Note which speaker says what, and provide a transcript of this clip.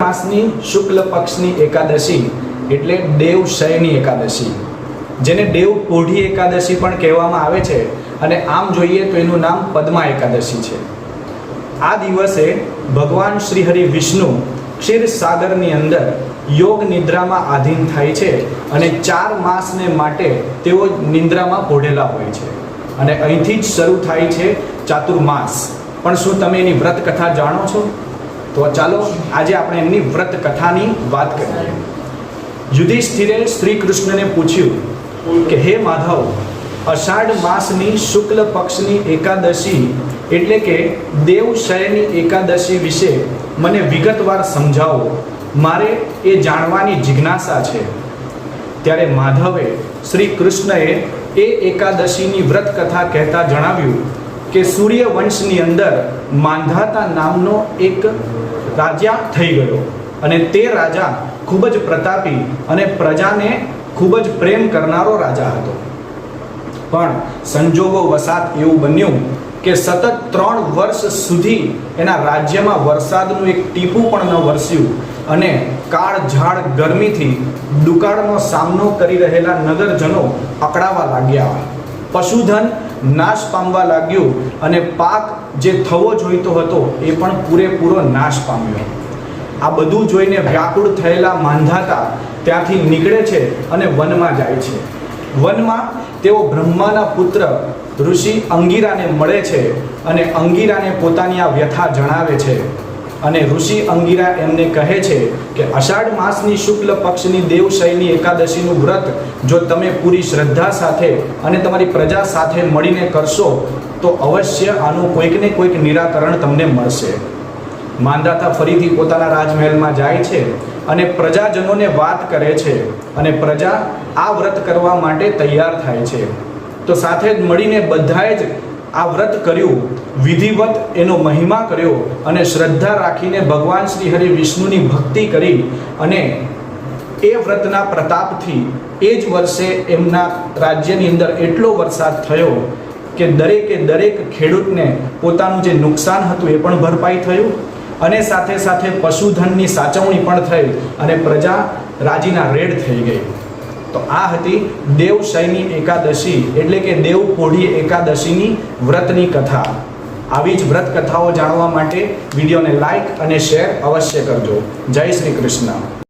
Speaker 1: માસની શુક્લ પક્ષની એકાદશી એટલે દેવશયની એકાદશી, જેને દેવ પોઢી એકાદશી પણ કહેવામાં આવે છે અને આમ જોઈએ તો એનું નામ પદ્મા એકાદશી છે. આ દિવસે ભગવાન શ્રી હરિ વિષ્ણુ ક્ષીરસાગરની અંદર યોગ નિદ્રામાં આધીન થાય છે અને 4 માસને માટે તેઓ નિદ્રામાં પોઢેલા હોય છે અને અહીંથી જ શરૂ થાય છે ચાતુર્માસ. પણ શું તમે એની વ્રત કથા જાણો છો? તો ચાલો આજે આપણે એમની વ્રત કથાની વાત કરીએ. યુધિષ્ઠિરે શ્રી કૃષ્ણને પૂછ્યું કે હે માધવ, અષાઢ માસની શુક્લ પક્ષની એકાદશી એટલે કે દેવશયની એકાદશી વિશે મને વિગતવાર સમજાવો, મારે એ જાણવાની જિજ્ઞાસા છે. ત્યારે માધવે શ્રી કૃષ્ણએ એ એકાદશીની વ્રત કથા કહેતા જણાવ્યું કે સૂર્યવંશની અંદર માંધાતા નામનો એક રાજા થઈ ગયો અને તે રાજા ખૂબ જ પ્રતાપી અને પ્રજાને ખૂબ જ પ્રેમ કરનારો રાજા હતો. પણ સંજોગો વસાત એવું બન્યું કે સતત 3 વર્ષ સુધી એના રાજ્યમાં વરસાદનું એક ટીપું પણ ન વરસ્યું અને કાળઝાળ ગરમીથી દુકાળનો સામનો કરી રહેલા નગરજનો અકળાવા લાગ્યા. પશુધન નાશ પામવા લાગ્યું અને પાક જે થવો જોઈતો હતો એ પણ પૂરેપૂરો નાશ પામ્યો. આ બધું જોઈને વ્યાકુળ થયેલા માંધાતા ત્યાંથી નીકળે છે અને વનમાં જાય છે. વનમાં તેઓ બ્રહ્માના પુત્ર ઋષિ અંગિરાને મળે છે અને અંગિરાને પોતાની આ વ્યથા જણાવે છે અને ઋષિ અંગિરા એમને કહે છે કે અષાઢ માસની શુક્લ પક્ષની દેવશયની એકાદશીનું વ્રત જો તમે પૂરી શ્રદ્ધા સાથે અને તમારી પ્રજા સાથે મળીને કરશો તો અવશ્ય આનું કોઈક ને કોઈક નિરાકરણ તમને મળશે. માંધાતા ફરીથી પોતાના રાજમહેલમાં જાય છે અને પ્રજાજનોને વાત કરે છે અને પ્રજા આ વ્રત કરવા માટે તૈયાર થાય છે. તો સાથે જ મળીને બધાએ જ આ વ્રત કર્યું, વિધિવત એનો મહિમા કર્યો અને શ્રદ્ધા રાખીને ભગવાન શ્રી હરિ વિષ્ણુની ભક્તિ કરી અને એ વ્રતના પ્રતાપથી એ જ વર્ષે એમના રાજ્યની અંદર એટલો વરસાદ થયો કે દરેક ખેડૂતને પોતાનું જે નુકસાન હતું એ પણ ભરપાઈ થયું અને સાથે સાથે પશુધનની સાચવણી પણ થઈ અને પ્રજા રાજીના રેડ થઈ ગઈ. તો આ હતી દેવશયની એકાદશી એટલે કે દેવ પોઢી એકાદશીની વ્રતની કથા. આવી જ વ્રત કથાઓ જાણવા માટે વિડીયોને લાઈક અને શેર અવશ્ય કરજો. જય શ્રી કૃષ્ણ.